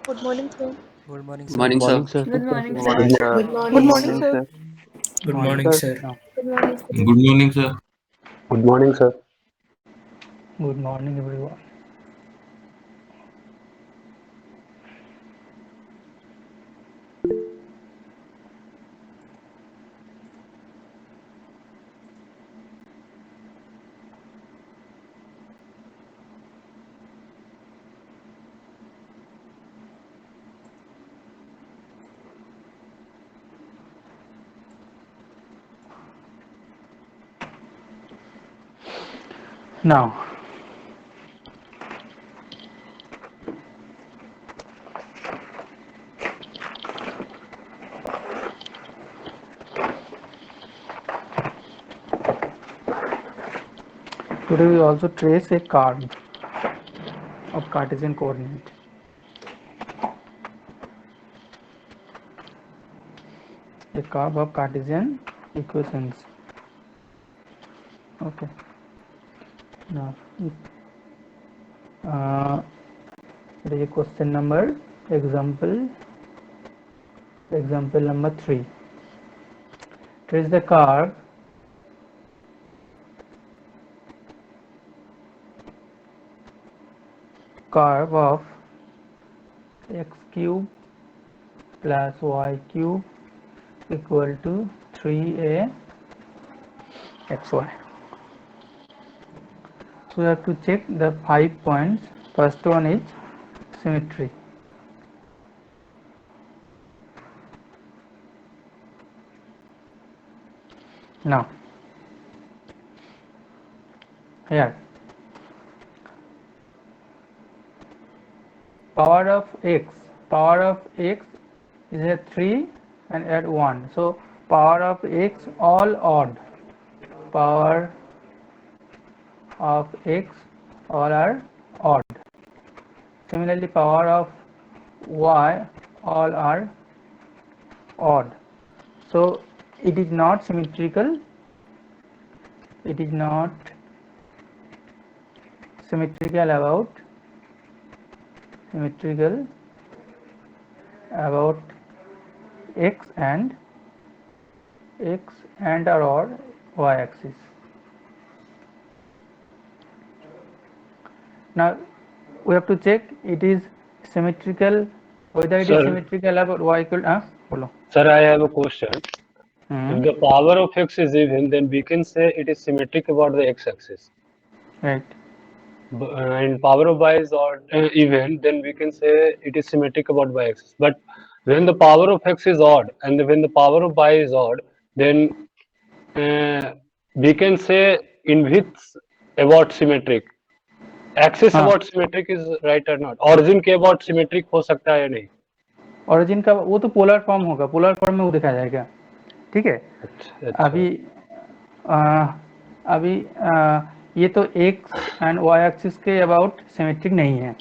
Good morning, sir. Good morning, Good sir. morning, sir. Morning, sir. Good morning, Good sir. morning, sir. Good Good morning, morning, sir. sir. Good Morning, morning, sir. sir. Now, Good morning, sir. Good morning, sir. Good morning, sir. Good morning, everyone. Now, today we also trace a curve of Cartesian coordinate. A curve of Cartesian equations. Okay. Now, it is a question number example number 3. Trace the curve of x cube plus y cube equal to 3a xy. So we have to check the 5 points. First one is symmetry. Now, here power of x is a 3 and add 1. So power of x all odd. Power of x all are odd. Similarly, power of y all are odd. So it is not symmetrical. It is not symmetrical about x and or y axis. Now we have to check it is symmetrical, whether it is Sir, symmetrical about y equal bolo. sir, I have a question. Hmm. If the power of x is even, then we can say it is symmetric about the x-axis. Right. And power of y is odd, even, then we can say it is symmetric about y-axis. But when the power of x is odd and when the power of y is odd, then we can say in which about symmetric. Axis हाँ, about symmetric is right or not? Origin के about symmetric हो सकता है या नहीं? Origin का वो तो पोलर फॉर्म होगा, पोलर फॉर्म में वो दिखाया जाएगा. ठीक है. अच्छा. अभी अभी ये तो x एंड y एक्सिस के अबाउट सिमेट्रिक नहीं है.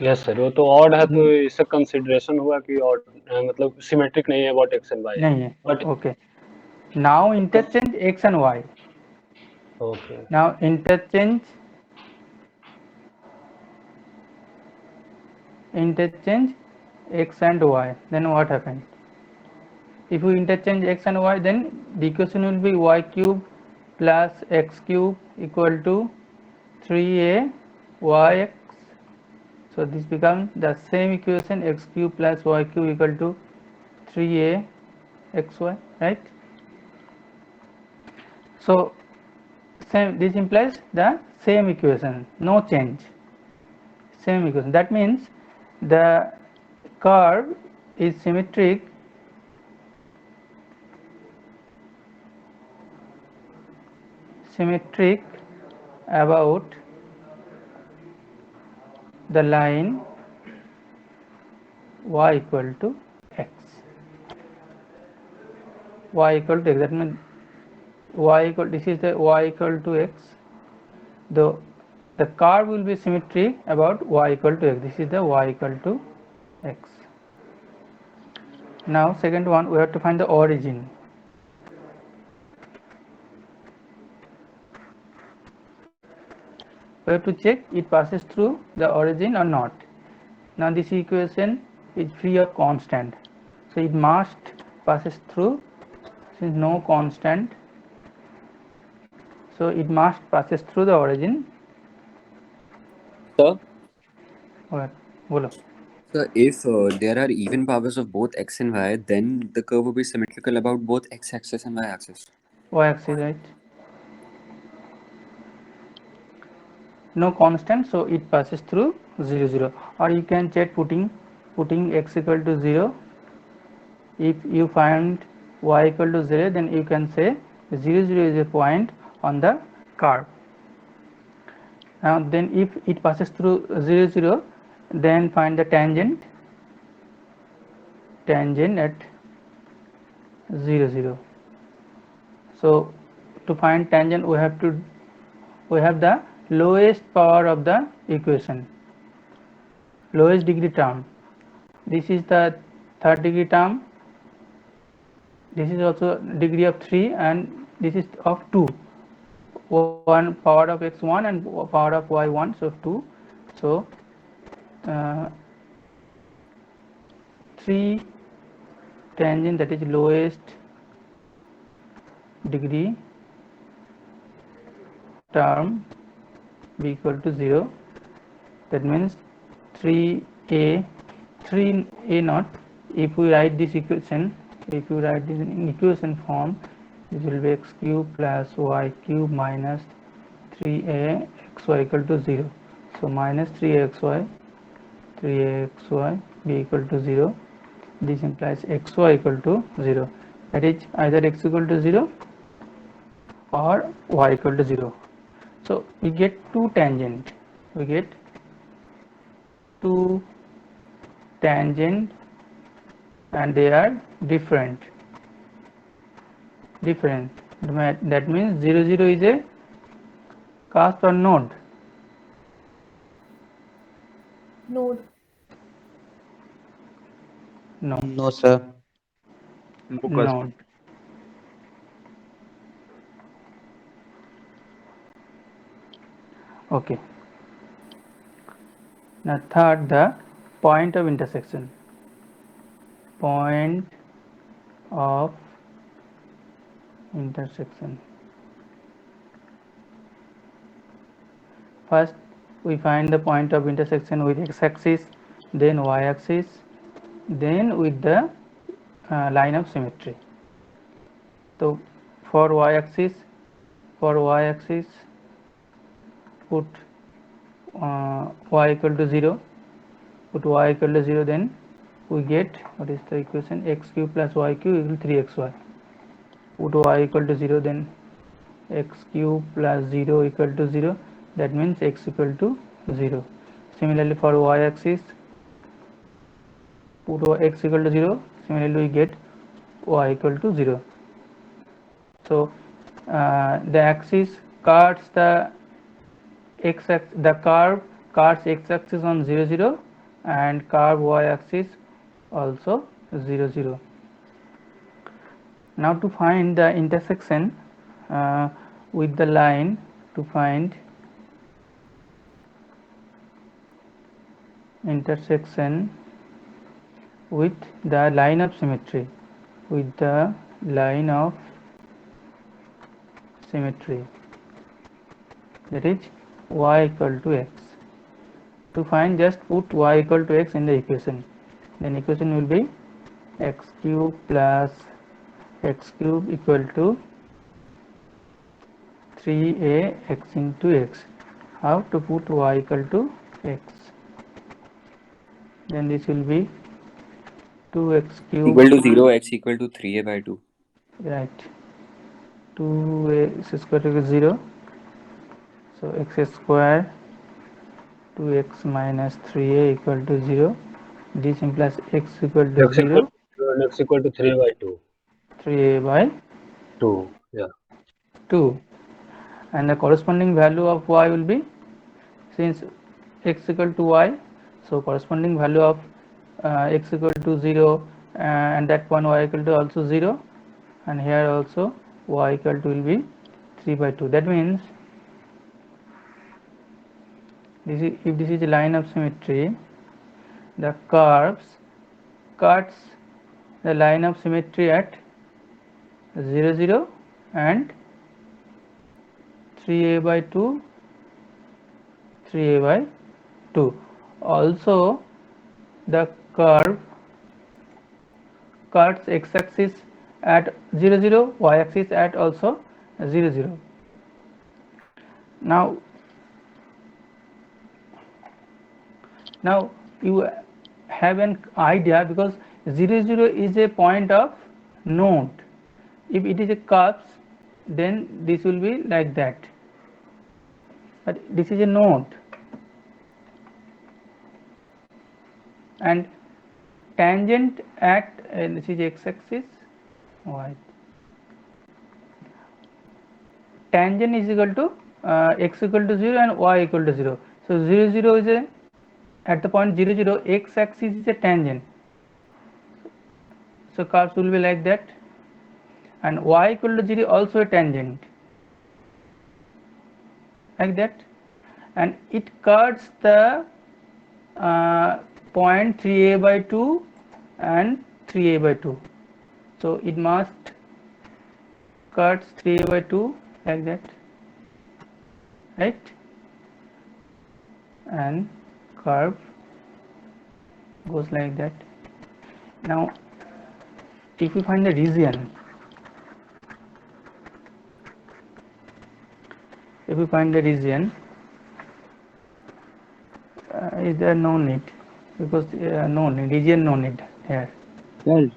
यस सर, वो तो ऑड है तो इससे कंसिडरेशन हुआ कि ऑड मतलब सिमेट्रिक नहीं है अबाउट एक्स एंड वाई. नहीं है. But okay. Now interchange x and y. Okay. Now interchange x and y. Then what happens? If you interchange x and y, then the equation will be y cube plus x cube equal to 3a yx. So this becomes the same equation, x cube plus y cube equal to 3a xy, right? So this implies the same equation, no change, same equation. That means the curve is symmetric about the line y equal to x. Y equal to x, that means y equal, this is the y equal to x. The curve will be symmetric about y equal to x. This is the y equal to x. Now second one, we have to find the origin. We have to check it passes through the origin or not. Now this equation is free of constant, so it must passes through, since no constant, so it must passes through the origin. Sir, What? Bolo. so if there are even powers of both x and y, then the curve will be symmetrical about both x-axis and y-axis. Y-axis, right? No constant, so it passes through 0 0, or you can check putting x equal to 0. If you find y equal to 0, then you can say 0 0 is a point on the curve. Now then if it passes through 0 0, then find the tangent at 0 0. So to find tangent, we have the lowest power of the equation, lowest degree term. This is the third degree term, this is also degree of 3, and this is of 2, one power of x1 and power of y1, so 2. So 3 tangent, that is lowest degree term, be equal to 0. That means 3a naught. If we write this equation, if you write this in equation form, this will be x cube plus y cube minus 3a xy equal to 0. So minus 3axy be equal to 0. This implies xy equal to 0. That is either x equal to 0 or y equal to 0. So we get two tangent. We get two tangent, and they are different. That means 0 0 is a cusp or node. Node. No. No, sir. Node. Okay. Now third, the point of intersection. Point of intersection. First we find the point of intersection with x-axis, then y-axis, then with the line of symmetry. So for y-axis put y equal to 0, then we get, what is the equation, x cube plus y cube equal to 3xy. Put y equal to 0, then x cube plus 0 equal to 0, that means x equal to 0. Similarly for y-axis, put x equal to 0, similarly we get y equal to 0. So the axis cuts the curve cuts x-axis on 0 0, and curve y-axis also 0 0. Now to find the intersection with the line, to find intersection with the line of symmetry, that is y equal to x. To find, just put y equal to x in the equation, then equation will be x cube plus x cube equal to 3a x into x. How to put y equal to x? Then this will be 2x cube Equal to 0, x equal to 3a by 2. Right. 2x square equals 0. So x square 2x minus 3a equal to 0. This implies x equal to 0. X equal to 3 by 2. 3a by 2. Yeah. 2. And the corresponding value of y will be, since x equal to y, so corresponding value of x equal to 0, and that one y equal to also 0, and here also y equal to will be 3 by 2. That means if this is a line of symmetry, the curves cuts the line of symmetry at 0 0 and 3a by 2 3a by 2. Also the curve cuts x-axis at 0 0, y-axis at also 0 0. Now you have an idea, because 0 0 is a point of node. If it is a curve, then this will be like that, but this is a node, and tangent at this is x-axis, y tangent is equal to x equal to 0 and y equal to 0. So 0 0 is a, at the point 0 0, x-axis is a tangent, so curves will be like that, and y equal to 0 also a tangent, like that, and it cuts the point 3a by 2 and 3a by 2. So it must cuts 3a by 2 like that, right, and curve goes like that. Now if we find the region, is there no need, because no need, region no need here. Sir,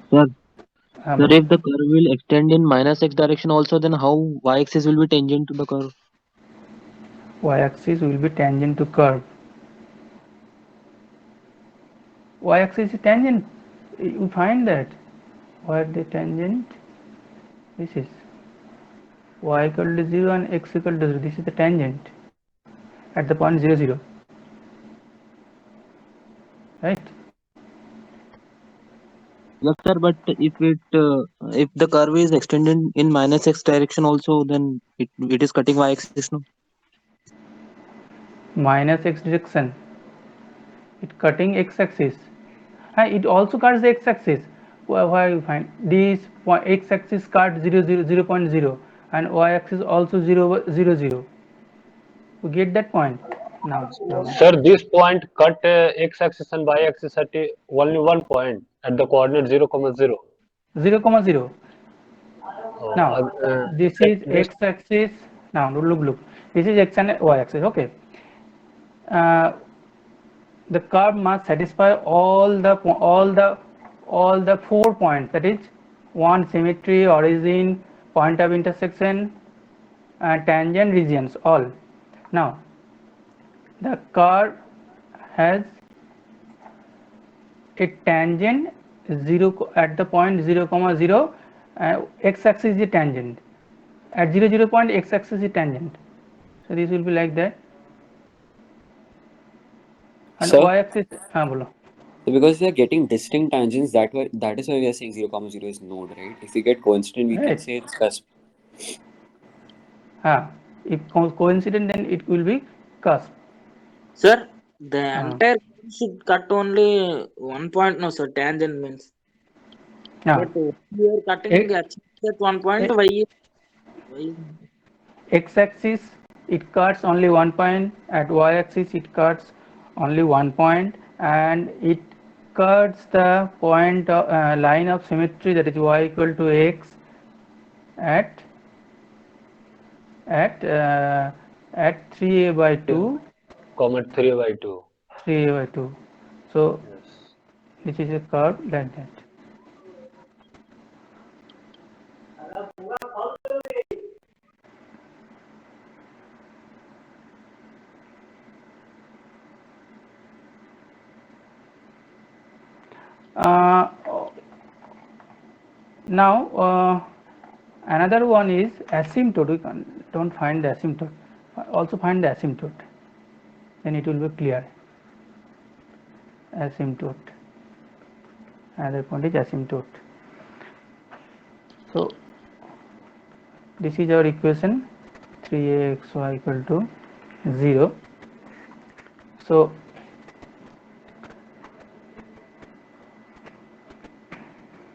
if the curve will extend in minus x direction also, then how y-axis will be tangent to the curve? Y-axis will be tangent to curve. Y-axis is tangent. You find that where the tangent, this is y equal to 0 and x equal to 0. This is the tangent at the point 0 0, right? Yes, sir, but if the curve is extended in minus x direction also, then it is cutting y-axis, no? Minus x direction, it cutting x-axis, and it also cuts the x-axis. Where you find this point, x-axis cut 0 0 0.0 and y-axis also 0 0 0. We get that point now. Sir, this point cut x-axis and y-axis at only one point at the coordinate 0, 0. 0, 0. Now this is this x-axis. Now look, this is x and y-axis. Okay, the curve must satisfy all the 4 points, that is one, symmetry, origin, point of intersection, tangent, regions, all. Now the curve has a tangent 0 at the point 0, 0. X-axis is a tangent at 0 0 point, x-axis is tangent, so this will be like that, and Sir? y-axis bolo. So because we are getting distinct tangents, that is why we are saying 0, 0 is node, right? If we get coincident, we can Right. say it's cusp. If coincident, then it will be cusp. Sir, the entire curve should cut only one point. No, sir, tangent means. But we are cutting at one point. Y x-axis it cuts only one point, at y-axis it cuts only one point, and it cuts the point line of symmetry, that is y equal to x at 3a by 2, comma 3 by 2. 3a by 2. So Yes. this is a curve like that. Now another one is asymptote. We don't find the asymptote, also find the asymptote, then it will be clear. Asymptote, another point is asymptote. So this is our equation, 3axy equal to 0. So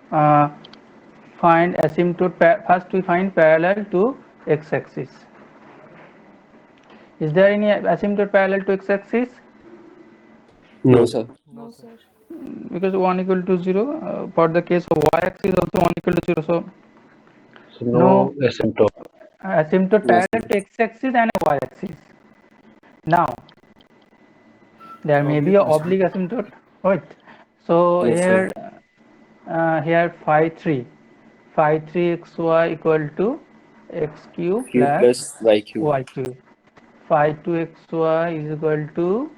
find asymptote. First we find parallel to x-axis. Is there any asymptote parallel to x-axis? No, sir. No, sir. Because 1 equal to 0. For the case of y-axis also 1 equal to 0. So no asymptote. Asymptote No, parallel sir. to x-axis and y-axis. Now there may be a oblique asymptote. Wait. So Yes, sir. here phi 3 xy equal to x cube Q plus plus y cube. y cube. Phi 2 xy is equal to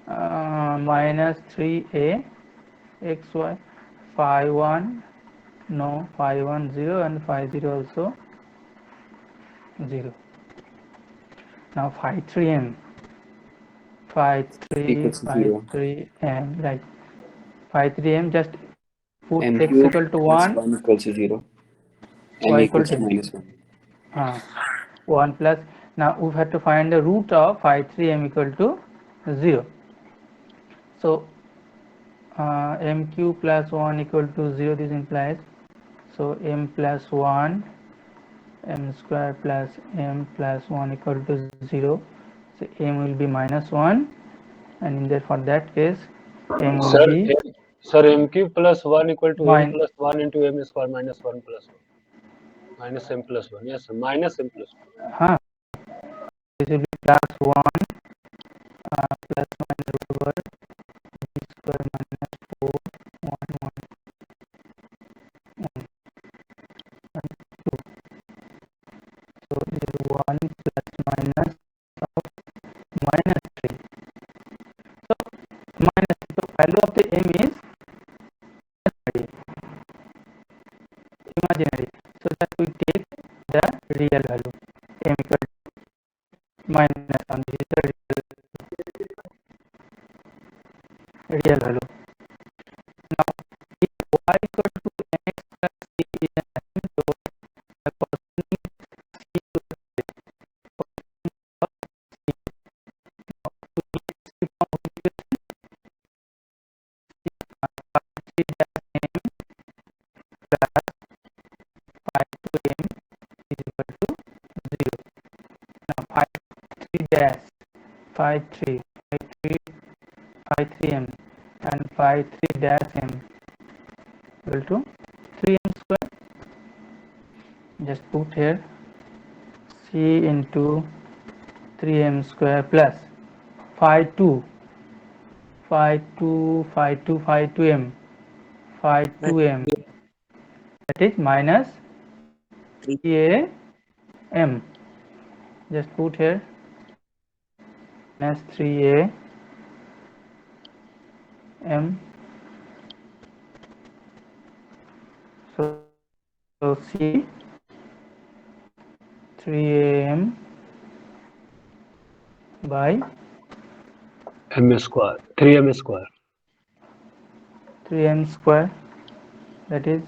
minus 3a xy. Phi 1 no, phi 1 0 and phi 0 also 0. Now phi 3m. Phi 3 Equals to 0. m, right? Phi 3m, just put M x cube equal to plus 1, 1 equals to 0. M y equal equals to to minus 1. 1 plus. Now we have to find the root of phi 3m equal to 0. So m cube plus 1 equal to 0, this implies, so m plus 1, m square plus m plus 1 equal to 0. So m will be minus 1, and in there, for that case, m will be Sir, m cube plus 1 equal to m min plus 1 into m square minus 1 plus 1. Minus m plus 1. Yes, sir. Minus m plus 1. this will be plus 1 plus 1 root over b square minus 4 1 1 1 and 2. So this is 1 plus minus of minus 3. So minus, the value of the m is imaginary. So that we take the real value, m equal to minus 1. This is the real value. Now if y equal to mx plus c is an asymptote, the corresponding c to the phi 3 m and phi 3 dash m equal to 3m square. Just put here c into 3m square plus phi 2 m phi 2m, that is minus 3am. Just put here minus 3am. So c 3am by M square. 3m square. 3m square, that is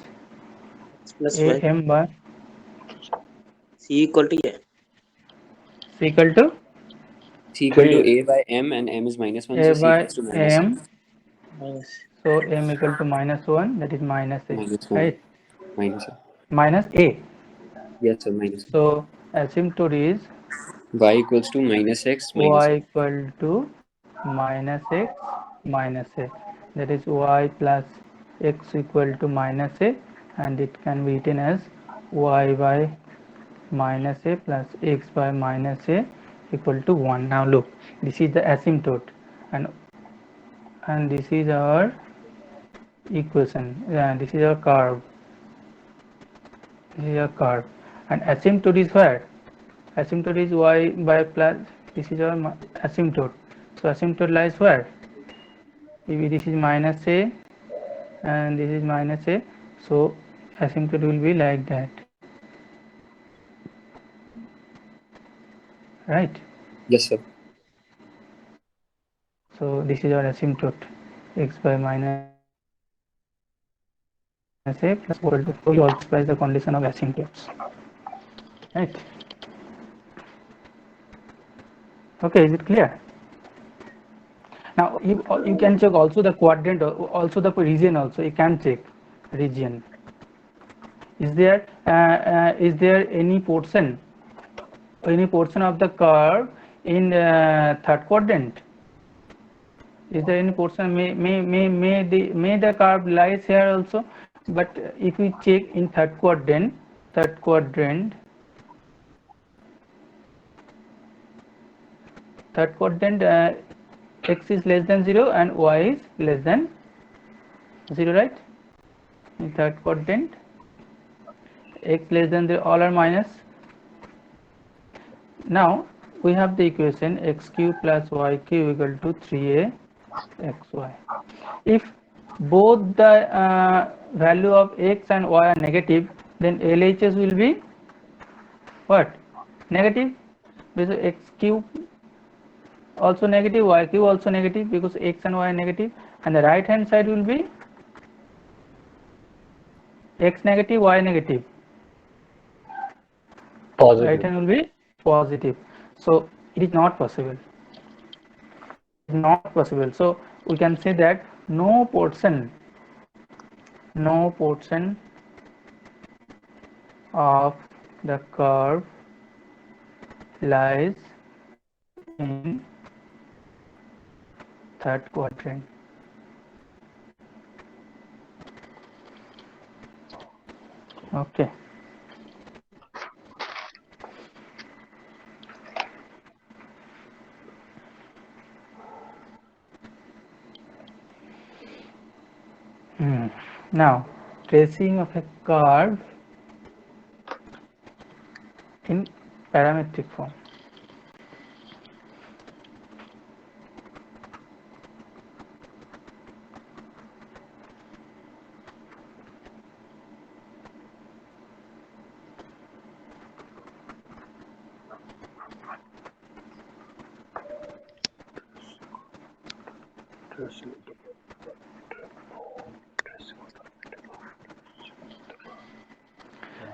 plus y. am by C equal to a. c equal to C equal to 3. A by M and M is minus 1. a So C by equals to minus m. Minus. So m equal to minus 1, that is minus a, minus 1. right? Minus A. Minus a. Yes, sir. Minus A. So asymptote is Y equals to minus X minus y A. equal to minus x minus a, that is y plus x equal to minus a, and it can be written as y by minus a plus x by minus a equal to 1. Now look, this is the asymptote, and this is our equation. This is our curve. This is a curve, and asymptote is where? Asymptote is y by plus. This is our asymptote. So asymptote lies where? If this is minus a and this is minus a, so asymptote will be like that, right? Yes, sir. So this is our asymptote, x by minus a plus equal to 4. You also supplies the condition of asymptotes, right? Okay, is it clear? Now you can check also the quadrant, also the region also, you can check region. Is there any portion of the curve in third quadrant? Is there any portion? May the curve lies here also, but if we check in third quadrant, x is less than 0 and y is less than 0, right? In third quadrant, x less than 0, all are minus. Now we have the equation x cube plus y cube equal to 3a xy. If both the value of x and y are negative, then LHS will be what? Negative, because x cube also negative, y cube also negative, because x and y are negative, and the right hand side will be x negative, y negative. Positive. Right hand will be positive. So it is not possible. So we can say that no portion of the curve lies in third quadrant. Okay. Now, tracing of a curve in parametric form.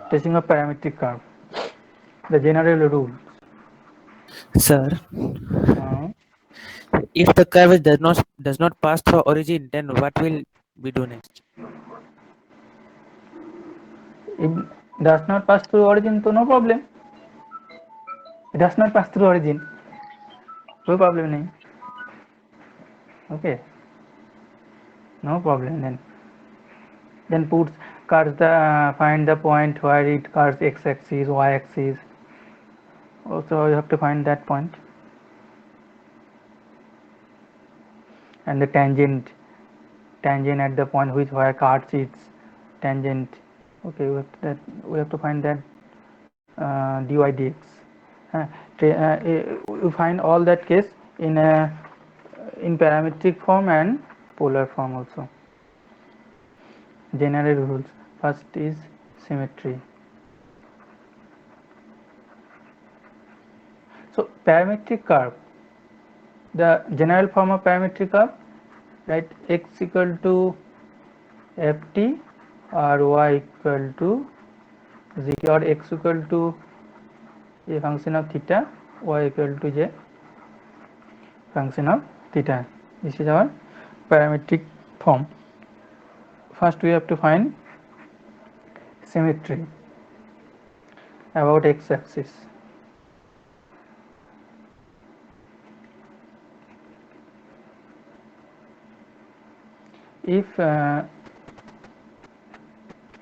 Tracing of parametric curve. The general rule. Sir, if the curve does not pass through origin, then what will we do next? If does not pass through origin, so no problem. It does not pass through origin, no problem nahi. Okay, no problem. Then find the point where it curves x-axis, y-axis. Also you have to find that point, and the tangent at the point where curves its tangent. Okay, we have to find that dy dx. You find all that case in parametric form and polar form also. General rules. First is symmetry. So parametric curve, the general form of parametric curve, right? X equal to ft or y equal to z, or x equal to a function of theta, y equal to j function of theta. This is our parametric form. First we have to find symmetry about x-axis. If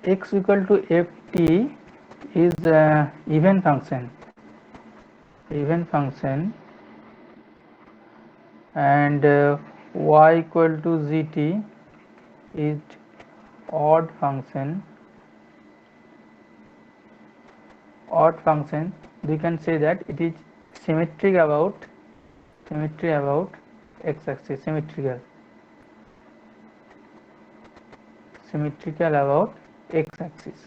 x equal to ft is even function, and y equal to zt is odd function, we can say that it is symmetric about x-axis, symmetrical about x-axis.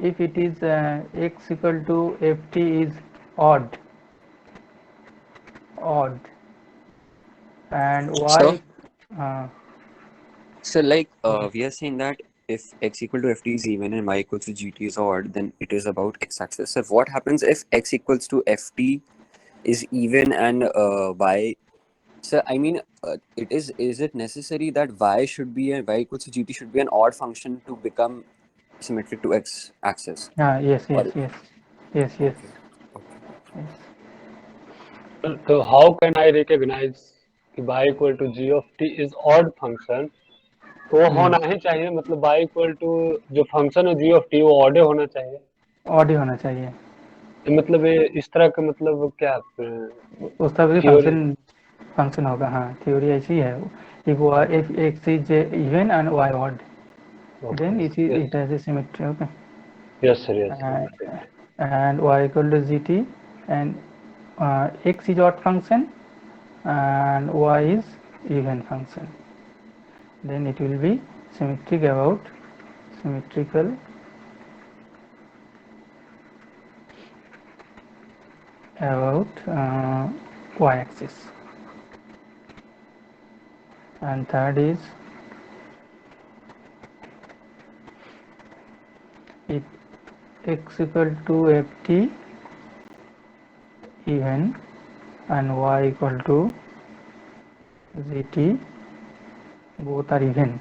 If it is x equal to ft is odd, and y So like we are saying that if x equal to ft is even and y equals to gt is odd, then it is about x-axis. So what happens if x equals to ft is even and y So I mean, is it necessary that y should be y equals to gt should be an odd function to become symmetric to x axis? Yes. Or Yes. okay. So how can I recognize कि y equal to g of t is odd function? तो वो होना ही चाहिए, मतलब y equal to जो function है g of t वो odd होना चाहिए। ऑड ही होना चाहिए। मतलब ये इस तरह का मतलब क्या उस तरह की theory? फंक्शन होगा। हाँ, थ्योरी ऐसी है। if x is even and y odd, then Okay. it Yes. has a symmetry. Okay. Yes, sir. Yes, sir. Got it. And y equal to gt, and x is odd function and y is even function, then it will be symmetrical about y axis. And third is, if x equal to ft even and y equal to gt, both are even,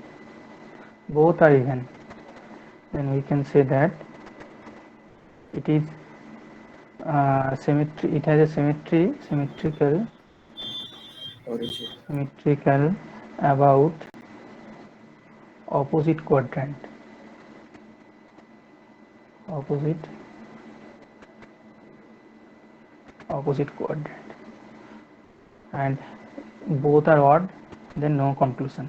then we can say that it is symmetry. It has a symmetrical about opposite quadrant. And both are odd, then no conclusion.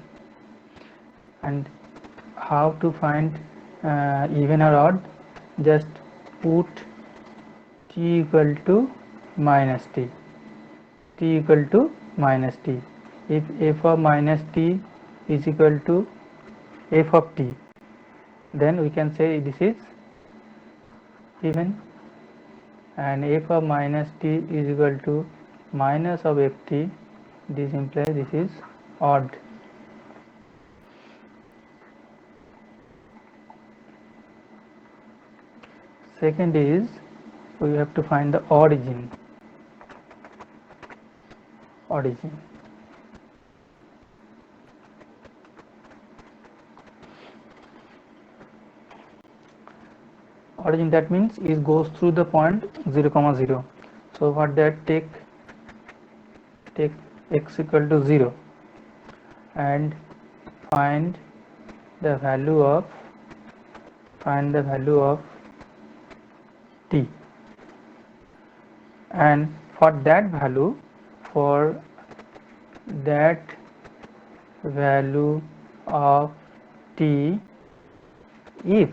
And how to find even or odd? Just put t equal to minus t. If f of minus t is equal to f of t, then we can say this is even, and f of minus t is equal to minus of ft, this implies this is odd. Second is, we have to find the origin. Origin, that means it goes through the point 0, 0. So for that, take x equal to 0 and find the value of t, and for that value of t, if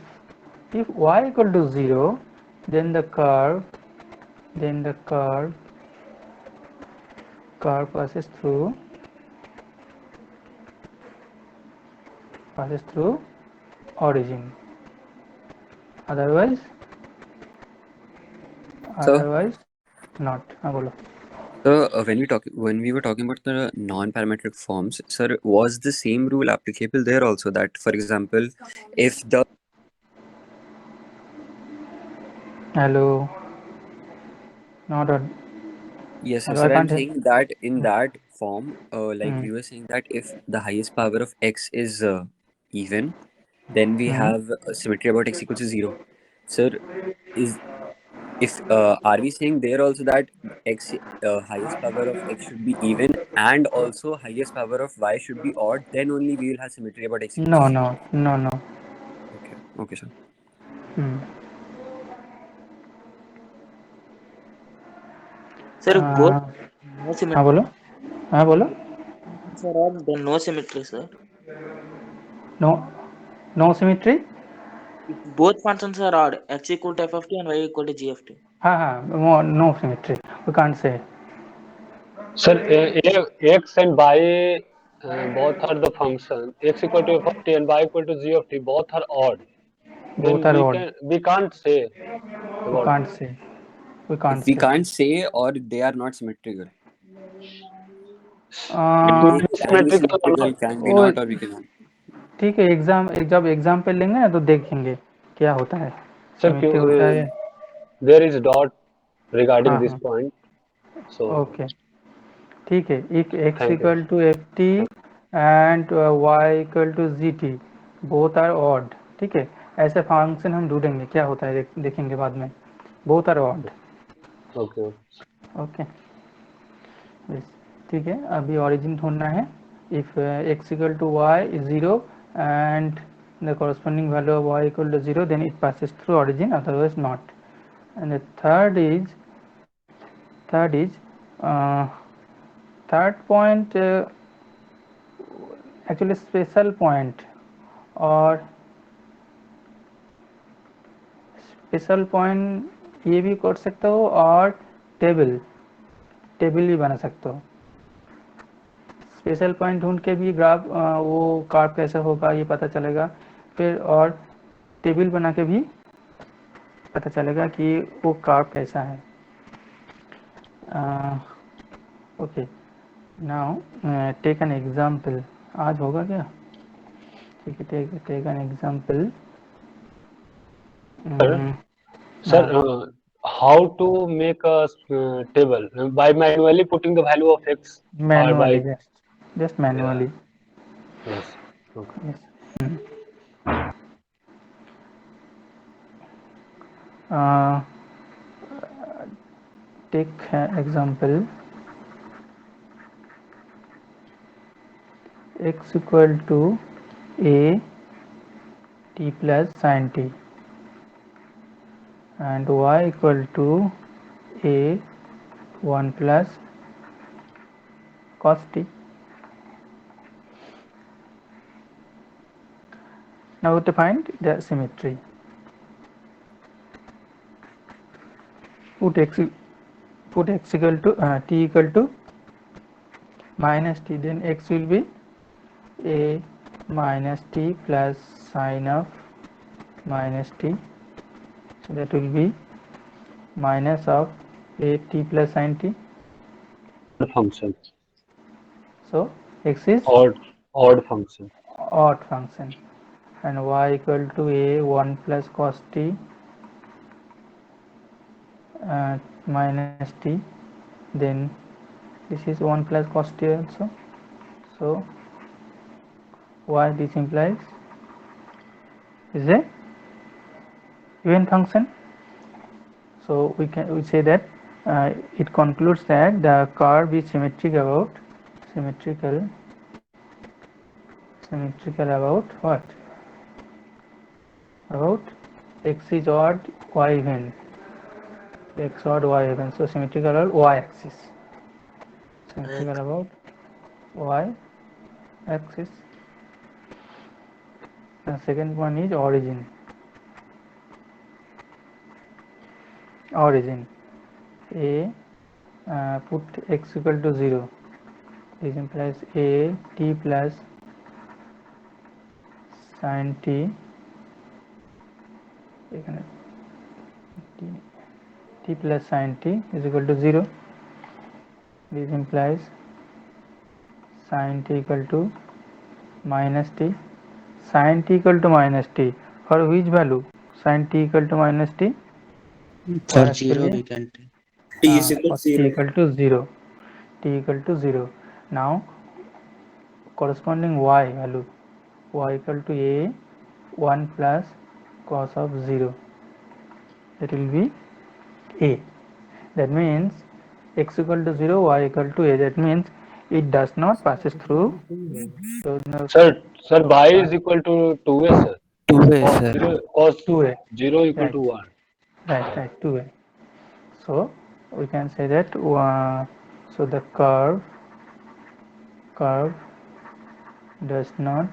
y equal to 0, then the curve passes through origin. Otherwise not. Bolo. So when we were talking about the non-parametric forms, sir, was the same rule applicable there also? That, for example, if the Hello. Not a. yes, Hello, sir, I I'm can't hear. saying that in that form, like we were saying that if the highest power of x is even, then we have a symmetry about x equals to 0. Sir, is if are we saying there also that x highest power of x should be even and also highest power of y should be odd, then only we will have symmetry about x equals to 0. No. Okay, sir. Sir, if both no हाँ symmetry, बोलो. sir, odd, then no symmetry, sir. No symmetry. If both functions are odd, x equal to f of t and y equal to g of t. No symmetry. We can't say. Sir, x and y both are the function. X equal to f of t and y equal to g of t both are odd. Both Then are odd. we can't say We about can't say. If we can't say or they are not symmetrical, it they will be can be symmetrical or symmetrical, not. can be not, or we cannot. ठीक है, जब exam पे लेंगे ना तो देखेंगे क्या होता है, Sir, सिमेट्री होता है. there is doubt regarding हाँ this point. So okay. ठीक है, if x Thank you. equal to ft and y equal to gt both are odd, ठीक है, ऐसे फंक्शन हम ढूंढेंगे क्या होता है देखेंगे बाद में, both are odd. Okay. Okay ठीक है, अभी origin ढूंढना है. If x equal to y is 0 and the corresponding value of y equal to 0, then it passes through origin, otherwise not. And the third is third point, actually special point और special point ये भी कर सकते हो और table भी बना सकते हो. स्पेशल पॉइंट ढूंढ के भी ग्राफ वो कार्व कैसे होगा ये पता चलेगा, फिर और टेबल बना के भी पता चलेगा कि वो कार्व कैसा है. Okay now take an example. आज होगा क्या? ठीक है, take an example. Sir, how to make a table by manually putting the value of x or by manually, just manually. yes. Okay. Yes. Uh, take example x equal to a t plus sin t and y equal to a 1 plus cos t. Now to find the symmetry, put x equal to t equal to minus t, then x will be a minus t plus sine of minus t, so that will be minus of a t plus sine t. Function. So x is Odd function. odd function and y equal to a 1 plus cos t minus t, then this is 1 plus cos t also, so y this implies is a even function. So we say that it concludes that the curve is symmetrical about what? About x is odd, y even. X odd, y even. So symmetrical about y axis. Symmetrical about y axis. The second one is origin. A put x equal to 0. This implies a t plus sin t, t plus sin t is equal to 0. This implies sin t equal to minus t. Sin t equal to minus t for which value? Sin t equal to minus t For 0 we can take. T is equal to t 0. equal to 0. T equal to 0. Now corresponding y value, y equal to a 1 plus cos of 0, that will be a. That means x equal to 0, y equal to a. That means it does not passes through. So no, Sir, y is equal to 2a, sir. 2a, Cos sir. 0, cos 2a. 0 equal Right. to 1. Right, 2a. So we can say that so the curve does not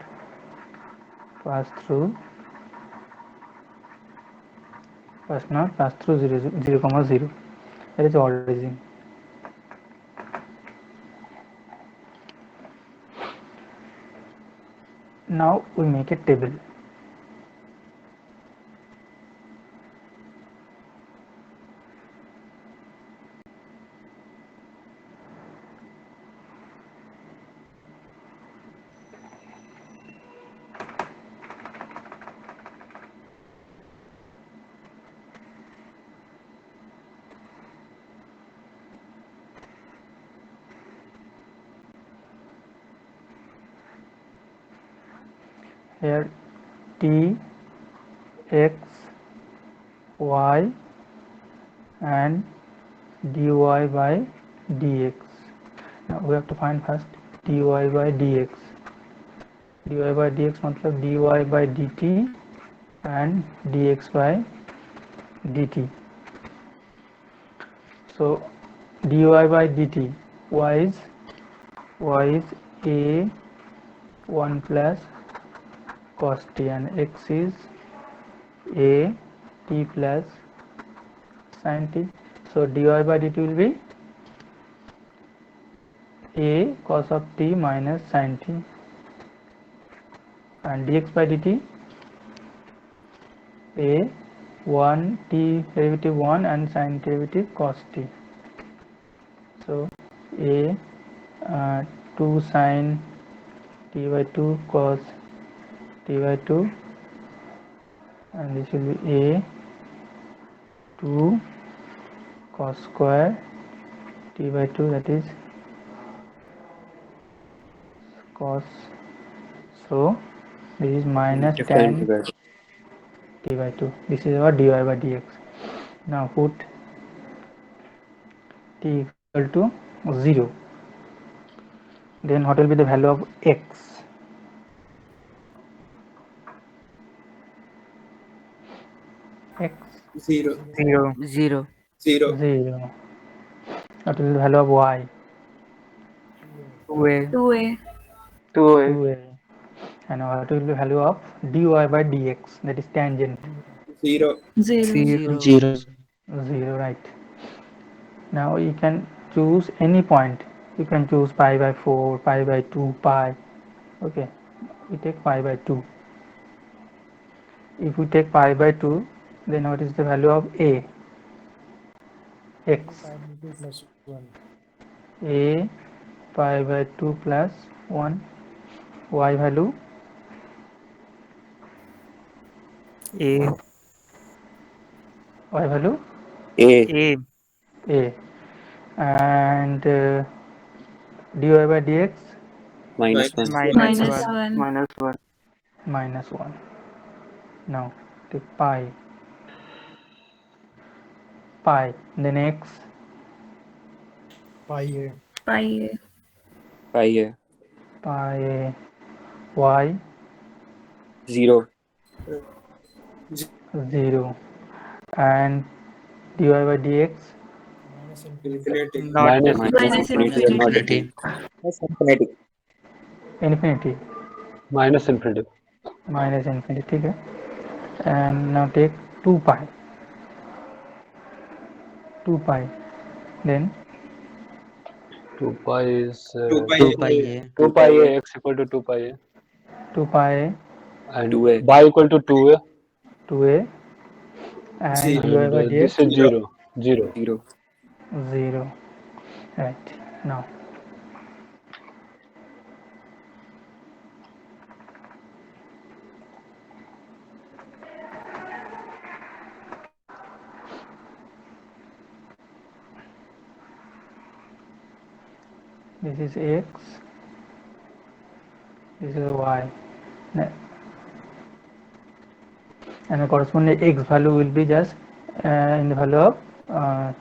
pass through 0, 0. That is origin. Now we make a table. here t, x, y and dy by dx. Now we have to find first dy by dx. dy by dx मतलब dy by dt and dx by dt. So dy by dt, y is a 1 plus cos t and x is a t plus sin t. So dy by dt will be a cos of t minus sin t, and dx by dt a 1 t derivative 1 and sin derivative cos t. So a 2 sin t by 2 cos t by 2, and this will be a 2 cos square t by 2, that is cos. So this is minus Different tan figures. t by 2. This is our dy by dx. Now put t equal to 0. Then what will be the value of x? X 0. 0. 0. 0. 0. What will be the value of y? 2a. 2a. 2a. And what will be the value of dy by dx, that is tangent? 0. 0. 0. 0, right. Now you can choose any point. You can choose pi by 4, pi by 2, pi. Okay, we take pi by 2. If we take pi by 2, then what is the value of a? X. A pi by 2 plus 1. Y value A. y value A A. a, and dy by dx minus 1. Minus 1. 1. minus 1. Now take pi, then x, Pi a. Pi A. pi a, y 0. 0, and dy by dx Infinity. Not Minus Minus infinity or not equal. Yes, infinity. infinity minus infinity. minus infinity. ठीक है. And now take 2 pi, then 2 pi is 2 pi 2 pi a. a. 2 pi a, x equal to 2 pi a, 2 pi and 2A. y equal to 2a, 2a, and 0. dy and by this dx is 0. 0. 0. 0. Right. Now this is x, this is y, and the corresponding x value will be just in the value of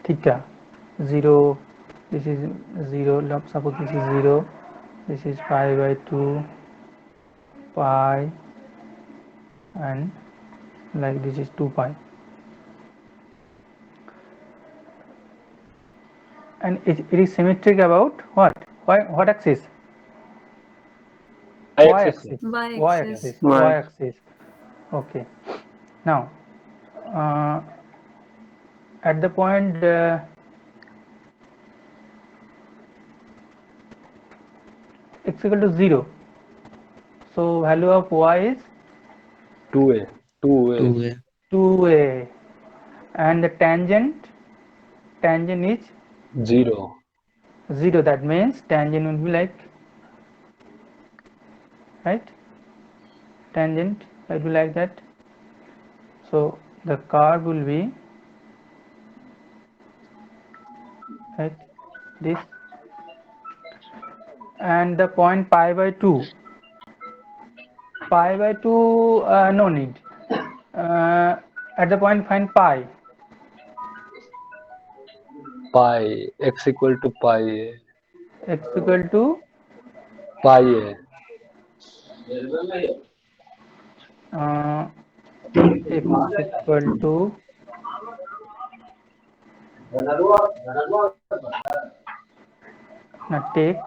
theta. 0, this is 0, suppose this is 0, this is pi by 2, pi, and like this is 2 pi, and it is symmetric about what axis? Y Y axis. axis. Y Y axis. axis. Y axis. Okay. Now at the point x equal to 0, so value of y is 2a. 2a. 2a, and the tangent is 0. 0. That means tangent will be like, right, tangent will be like that. So the curve will be like this, and the point pi by 2, pi by 2, no need. At the point find pi. Pi x equal to pi a. X equal to Pi a. x equal to now take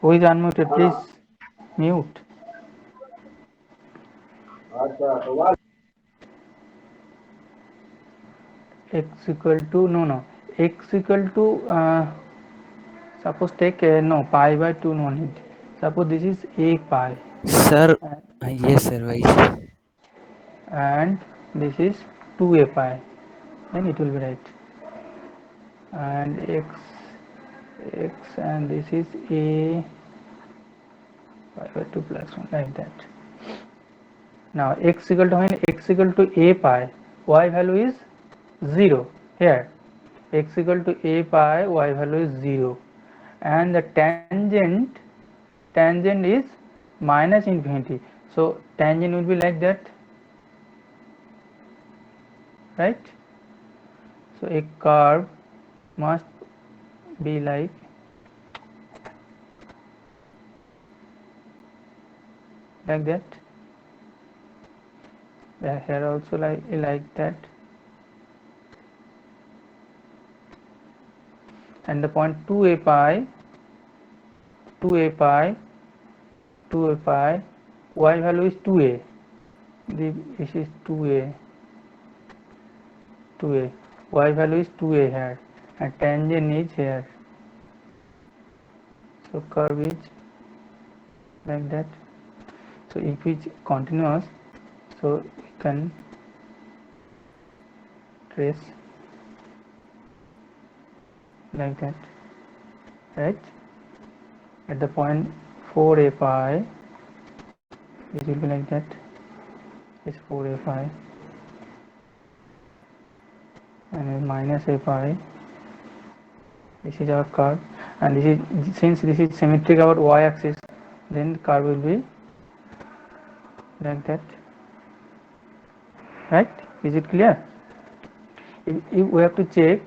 who is unmuted, please mute. X equal to no x equal to suppose take no pi by 2 no need. Suppose this is a pi Sir, yes, sir. Why? and this is 2a pi, then it will be right. And x and this is a pi by 2 plus 1, like that. Now x equal to when x equal to a pi, y value is 0 here. X equal to a pi, y value is 0, and the tangent is minus infinity. So tangent will be like that, right? So a curve must be like that. Here also like that. And the point 2a pi, y value is 2a. This is 2a, y value is 2a here, and tangent is here. So curve is like that. So if it's continuous, so we can trace like that, right? At the point 4a pi, this will be like that. This 4a pi and minus a pi. This is our curve, and this is, since this is symmetric about y-axis, then the curve will be like that, right? Is it clear? If we have to check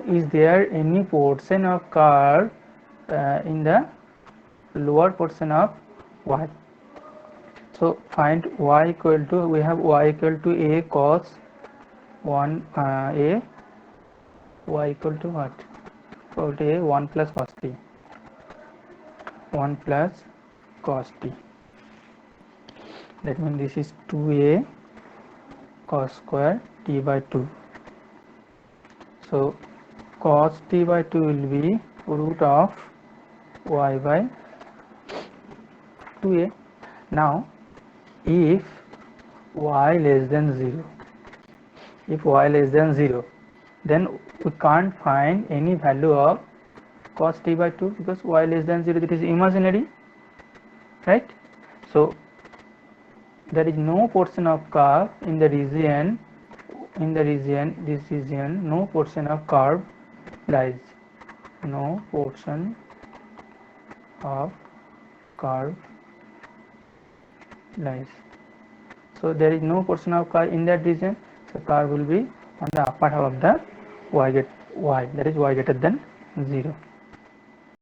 is there any portion of curve in the lower portion of y. So find y equal to, we have y equal to a cos 1 a, y equal to what? Equal to a 1 plus cos t, 1 plus cos t. That means this is 2a cos square t by 2. So cos t by 2 will be root of y by 2a. Now if y less than 0, then we can't find any value of cos t by 2 because y less than 0, it is imaginary, right? So there is no portion of curve in the region, this region, no portion of curve lies, no portion of curve lies. So there is no portion of curve in that region, so curve will be on the upper half of the y, that is y greater than 0.